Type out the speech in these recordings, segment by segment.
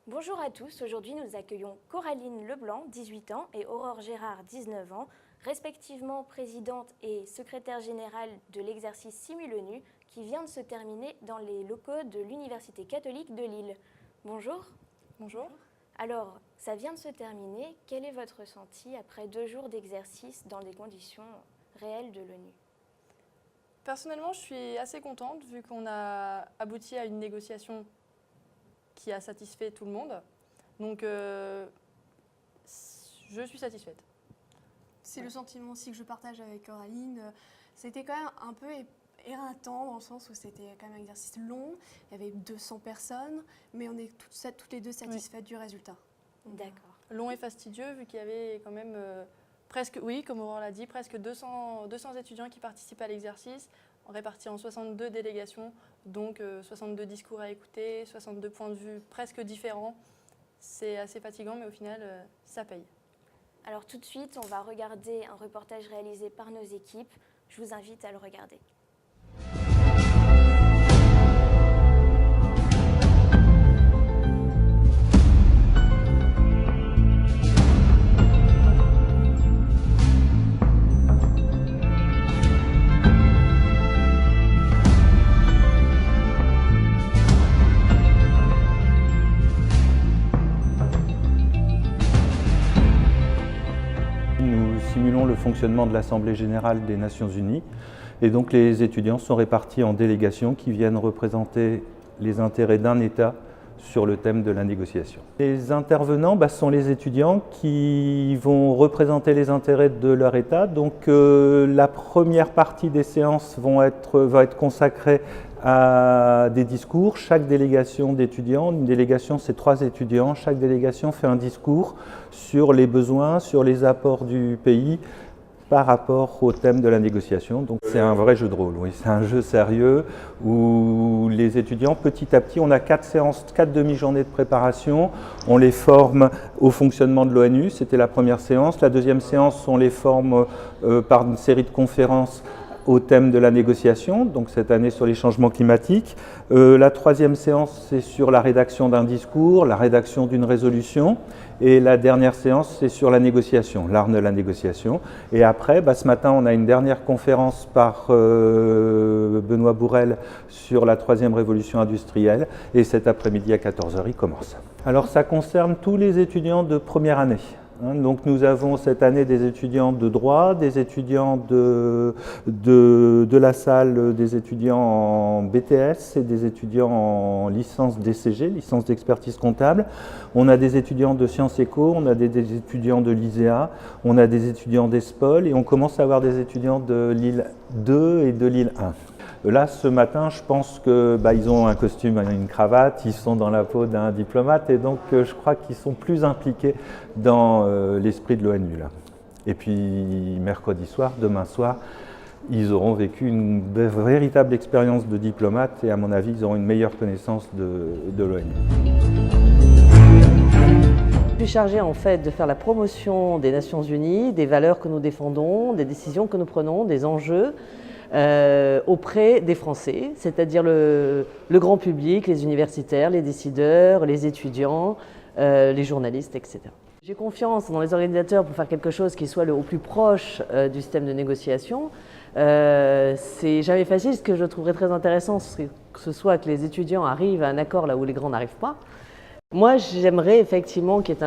Bonjour à tous, aujourd'hui nous accueillons Coraline Leblanc, 18 ans, et Aurore Gérard, 19 ans, respectivement présidente et secrétaire générale de l'exercice Simul-ONU qui vient de se terminer dans les locaux de l'Université catholique de Lille. Bonjour. Bonjour. Alors, ça vient de se terminer. Quel est votre ressenti après 2 jours d'exercice dans des conditions réelles de l'ONU ? Personnellement, je suis assez contente vu qu'on a abouti à une négociation qui a satisfait tout le monde. Donc, je suis satisfaite. C'est le sentiment aussi que je partage avec Coraline. C'était quand même un peu éreintant dans le sens où c'était quand même un exercice long. Il y avait 200 personnes, mais on est toutes les deux satisfaites du résultat. D'accord. Long et fastidieux vu qu'il y avait quand même presque, oui, comme Aurore l'a dit, presque 200 étudiants qui participent à l'exercice, répartis en 62 délégations, donc 62 discours à écouter, 62 points de vue presque différents. C'est assez fatigant, mais au final, ça paye. Alors tout de suite, on va regarder un reportage réalisé par nos équipes. Je vous invite à le regarder. Nous simulons le fonctionnement de l'Assemblée générale des Nations unies et donc les étudiants sont répartis en délégations qui viennent représenter les intérêts d'un État sur le thème de la négociation. Les intervenants sont les étudiants qui vont représenter les intérêts de leur État. Donc la première partie des séances va être consacrée à des discours. Chaque délégation d'étudiants, une délégation c'est 3 étudiants, chaque délégation fait un discours sur les besoins, sur les apports du pays par rapport au thème de la négociation. Donc c'est un vrai jeu de rôle, oui. C'est un jeu sérieux où les étudiants, petit à petit, on a 4 séances, 4 demi-journées de préparation, on les forme au fonctionnement de l'ONU, c'était la première séance. La deuxième séance, on les forme par une série de conférences au thème de la négociation, donc cette année sur les changements climatiques. La troisième séance, c'est sur la rédaction d'un discours, la rédaction d'une résolution. Et la dernière séance, c'est sur la négociation, l'art de la négociation. Et après, ce matin, on a une dernière conférence par Benoît Bourrel sur la 3e révolution industrielle. Et cet après-midi à 14h, il commence. Alors, ça concerne tous les étudiants de première année. Donc nous avons cette année des étudiants de droit, des étudiants de la salle, des étudiants en BTS et des étudiants en licence DCG, licence d'expertise comptable. On a des étudiants de Sciences Éco, on a des étudiants de l'ISEA, on a des étudiants d'ESPOL et on commence à avoir des étudiants de Lille 2 et de Lille 1. Là, ce matin, je pense qu'ils ont un costume, une cravate, ils sont dans la peau d'un diplomate et donc je crois qu'ils sont plus impliqués dans l'esprit de l'ONU. Et puis mercredi soir, demain soir, ils auront vécu une véritable expérience de diplomate et à mon avis, ils auront une meilleure connaissance de l'ONU. Je suis chargée en fait de faire la promotion des Nations Unies, des valeurs que nous défendons, des décisions que nous prenons, des enjeux. Auprès des Français, c'est-à-dire le grand public, les universitaires, les décideurs, les étudiants, les journalistes, etc. J'ai confiance dans les organisateurs pour faire quelque chose qui soit au plus proche du système de négociation. C'est jamais facile. Ce que je trouverais très intéressant, c'est que ce soit que les étudiants arrivent à un accord là où les grands n'arrivent pas. Moi, j'aimerais effectivement qu'il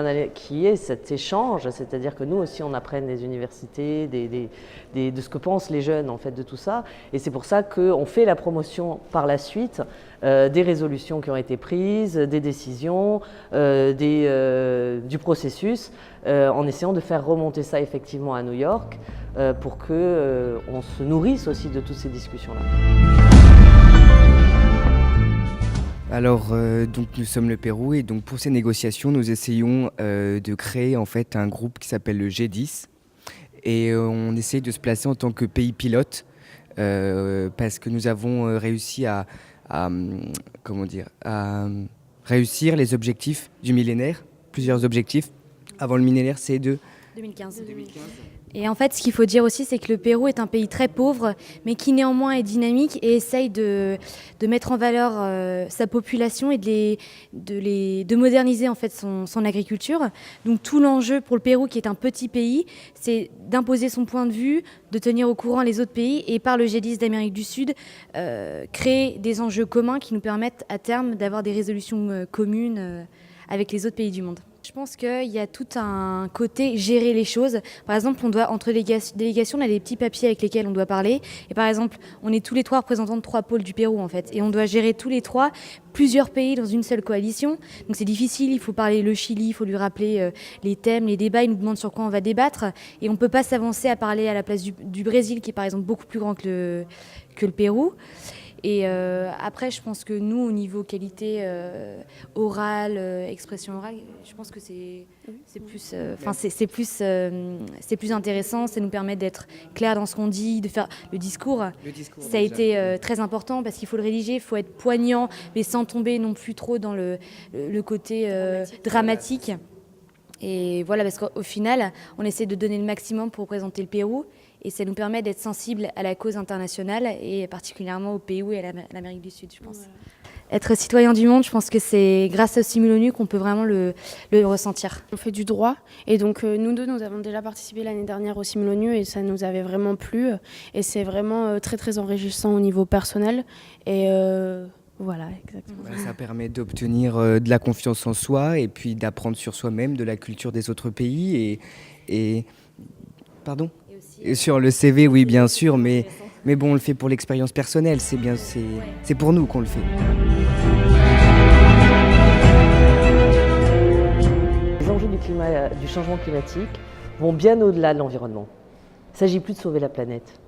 y ait cet échange, c'est-à-dire que nous aussi, on apprenne des universités, de ce que pensent les jeunes en fait de tout ça. Et c'est pour ça qu'on fait la promotion par la suite des résolutions qui ont été prises, des décisions, du processus, en essayant de faire remonter ça effectivement à New York pour qu'on se nourrisse aussi de toutes ces discussions-là. Alors, donc nous sommes le Pérou et donc pour ces négociations, nous essayons de créer en fait un groupe qui s'appelle le G10 et on essaye de se placer en tant que pays pilote parce que nous avons réussi à réussir les objectifs du millénaire, plusieurs objectifs. Avant le millénaire, c'est de 2015. 2015. Et en fait, ce qu'il faut dire aussi, c'est que le Pérou est un pays très pauvre, mais qui néanmoins est dynamique et essaye de mettre en valeur sa population et de moderniser en fait son agriculture. Donc tout l'enjeu pour le Pérou, qui est un petit pays, c'est d'imposer son point de vue, de tenir au courant les autres pays et par le G10 d'Amérique du Sud, créer des enjeux communs qui nous permettent à terme d'avoir des résolutions communes avec les autres pays du monde. Je pense qu'il y a tout un côté gérer les choses. Par exemple, entre délégations, on a des petits papiers avec lesquels on doit parler. Et par exemple, on est tous les 3 représentants de 3 pôles du Pérou, en fait. Et on doit gérer tous les 3 plusieurs pays dans une seule coalition. Donc c'est difficile, il faut parler le Chili, il faut lui rappeler les thèmes, les débats. Il nous demande sur quoi on va débattre. Et on ne peut pas s'avancer à parler à la place du Brésil, qui est par exemple beaucoup plus grand que le Pérou. Et après, je pense que nous, au niveau qualité orale, expression orale, je pense que c'est plus intéressant. Ça nous permet d'être clair dans ce qu'on dit, de faire le discours. Ça a été très important parce qu'il faut le rédiger, il faut être poignant, mais sans tomber non plus trop dans le côté dramatique. Et voilà, parce qu'au final, on essaie de donner le maximum pour représenter le Pérou. Et ça nous permet d'être sensibles à la cause internationale et particulièrement au Pérou et à l'Amérique du Sud, je pense. Ouais. Être citoyen du monde, je pense que c'est grâce au Simulonu qu'on peut vraiment le ressentir. On fait du droit et donc nous deux, nous avons déjà participé l'année dernière au Simulonu et ça nous avait vraiment plu. Et c'est vraiment très très enrichissant au niveau personnel. Et voilà, exactement. Ouais, ça permet d'obtenir de la confiance en soi et puis d'apprendre sur soi-même, de la culture des autres pays et pardon ? Et sur le CV, oui, bien sûr, mais bon, on le fait pour l'expérience personnelle, c'est pour nous qu'on le fait. Les enjeux du changement climatique vont bien au-delà de l'environnement. Il ne s'agit plus de sauver la planète.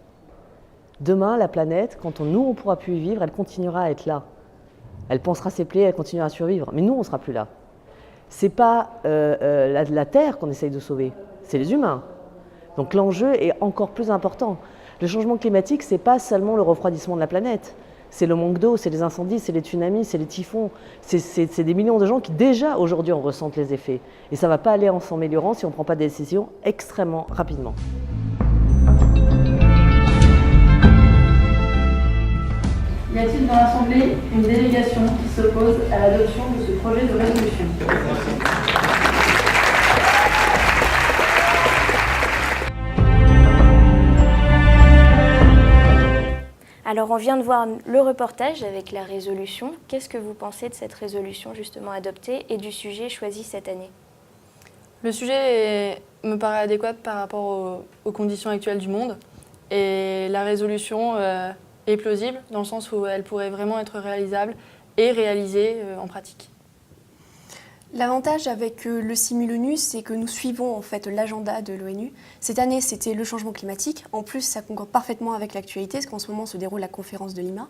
Demain, la planète, quand nous, on ne pourra plus y vivre, elle continuera à être là. Elle pansera ses plaies, elle continuera à survivre, mais nous, on ne sera plus là. Ce n'est pas la Terre qu'on essaye de sauver, c'est les humains. Donc l'enjeu est encore plus important. Le changement climatique, ce n'est pas seulement le refroidissement de la planète. C'est le manque d'eau, c'est les incendies, c'est les tsunamis, c'est les typhons. C'est des millions de gens qui déjà aujourd'hui en ressentent les effets. Et ça ne va pas aller en s'améliorant si on ne prend pas des décisions extrêmement rapidement. Y a-t-il dans l'Assemblée une délégation qui s'oppose à l'adoption de ce projet de résolution ? Alors on vient de voir le reportage avec la résolution. Qu'est-ce que vous pensez de cette résolution justement adoptée et du sujet choisi cette année ? Le sujet me paraît adéquat par rapport aux conditions actuelles du monde. Et la résolution est plausible dans le sens où elle pourrait vraiment être réalisable et réalisée en pratique. L'avantage avec le Simulonu, c'est que nous suivons en fait l'agenda de l'ONU. Cette année, c'était le changement climatique. En plus, ça concorde parfaitement avec l'actualité, parce qu'en ce moment se déroule la conférence de Lima.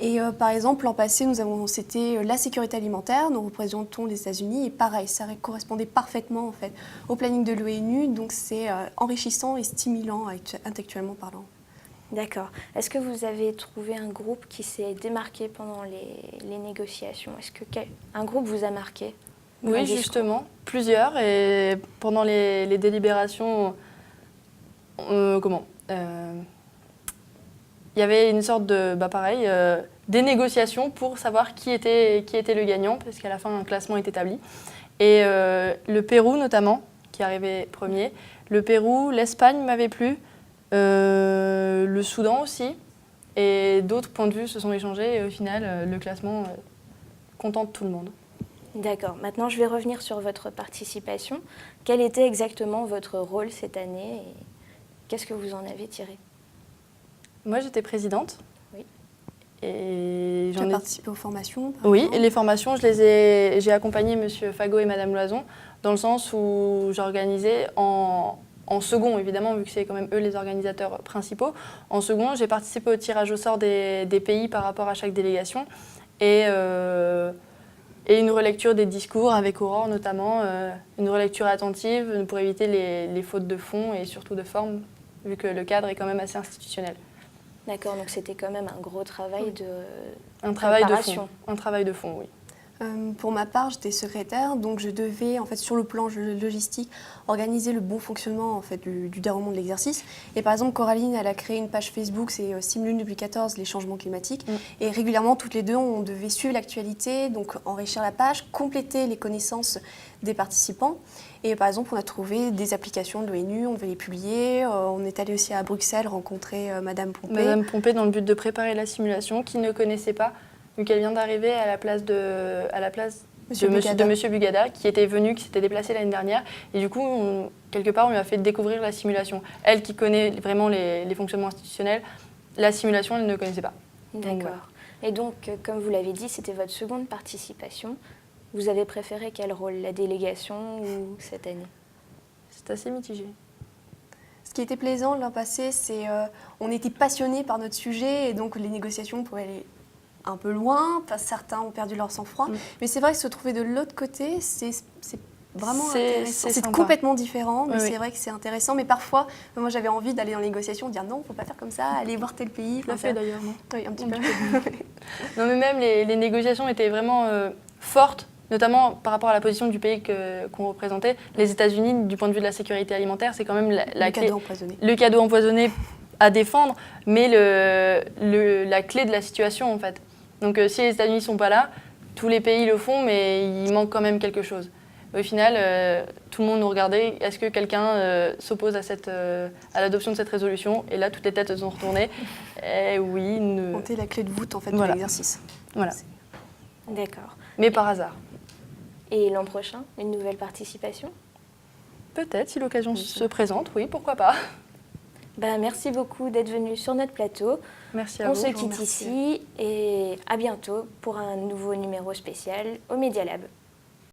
Et par exemple, l'an passé, c'était la sécurité alimentaire. Nous représentons les États-Unis et pareil, ça correspondait parfaitement en fait au planning de l'ONU. Donc c'est enrichissant et stimulant intellectuellement parlant. D'accord. Est-ce que vous avez trouvé un groupe qui s'est démarqué pendant les négociations ? Est-ce qu'un groupe vous a marqué ? Oui, justement, plusieurs. Et pendant les délibérations, il y avait une sorte de, des négociations pour savoir qui était le gagnant, parce qu'à la fin, un classement est établi. Et le Pérou, notamment, qui arrivait premier. Le Pérou, l'Espagne m'avait plu, le Soudan aussi. Et d'autres points de vue se sont échangés. Et au final, le classement contente tout le monde. D'accord. Maintenant, je vais revenir sur votre participation. Quel était exactement votre rôle cette année et qu'est-ce que vous en avez tiré ? Moi, j'étais présidente. Oui. Et tu as participé aux formations ? Oui, et les formations, j'ai accompagné M. Fagot et Mme Loison dans le sens où j'organisais en second, évidemment, vu que c'est quand même eux les organisateurs principaux. En second, j'ai participé au tirage au sort des pays par rapport à chaque délégation et une relecture des discours avec Aurore notamment, une relecture attentive pour éviter les fautes de fond et surtout de forme, vu que le cadre est quand même assez institutionnel. D'accord, donc c'était quand même un gros travail de préparation. Un travail de fond, oui. Pour ma part, j'étais secrétaire, donc je devais, en fait, sur le plan logistique, organiser le bon fonctionnement en fait, du déroulement de l'exercice. Et par exemple, Coraline, elle a créé une page Facebook, c'est Simulune 2014, les changements climatiques. Et régulièrement, toutes les deux, on devait suivre l'actualité, donc enrichir la page, compléter les connaissances des participants. Et par exemple, on a trouvé des applications de l'ONU, on devait les publier. On est allé aussi à Bruxelles rencontrer Madame Pompée. Madame Pompée, dans le but de préparer la simulation, qui ne connaissait pas, vu qu'elle vient d'arriver à la place de Monsieur Bugada, qui était venu, qui s'était déplacé l'année dernière. Et du coup, quelque part, on lui a fait découvrir la simulation. Elle qui connaît vraiment les fonctionnements institutionnels, la simulation, elle ne connaissait pas. D'accord. Voilà. Et donc, comme vous l'avez dit, c'était votre seconde participation. Vous avez préféré quel rôle, la délégation ou cette année? C'est assez mitigé. Ce qui était plaisant l'an passé, c'est on était passionnés par notre sujet et donc les négociations pouvaient aller un peu loin, certains ont perdu leur sang-froid. Mais c'est vrai que se trouver de l'autre côté, c'est vraiment intéressant. C'est complètement différent, mais c'est vrai que c'est intéressant. Mais parfois, moi j'avais envie d'aller dans les négociations, dire non, il ne faut pas faire comme ça, aller voir tel pays. Tu l'as fait d'ailleurs, non? Oui, un petit peu. Non, mais même les négociations étaient vraiment fortes, notamment par rapport à la position du pays qu'on représentait. Les États-Unis, du point de vue de la sécurité alimentaire, c'est quand même le cadeau empoisonné à défendre, mais la clé de la situation en fait. Donc si les États-Unis ne sont pas là, tous les pays le font, mais il manque quand même quelque chose. Au final, tout le monde nous regardait. Est-ce que quelqu'un s'oppose à l'adoption de cette résolution? Et là, toutes les têtes se sont retournées. Et oui. C'était la clé de voûte en fait de l'exercice. Voilà. D'accord. Mais par hasard. Et l'an prochain, une nouvelle participation? Peut-être, si l'occasion se présente, oui, pourquoi pas. Merci beaucoup d'être venu sur notre plateau. Merci à vous. On se quitte ici et à bientôt pour un nouveau numéro spécial au Media Lab.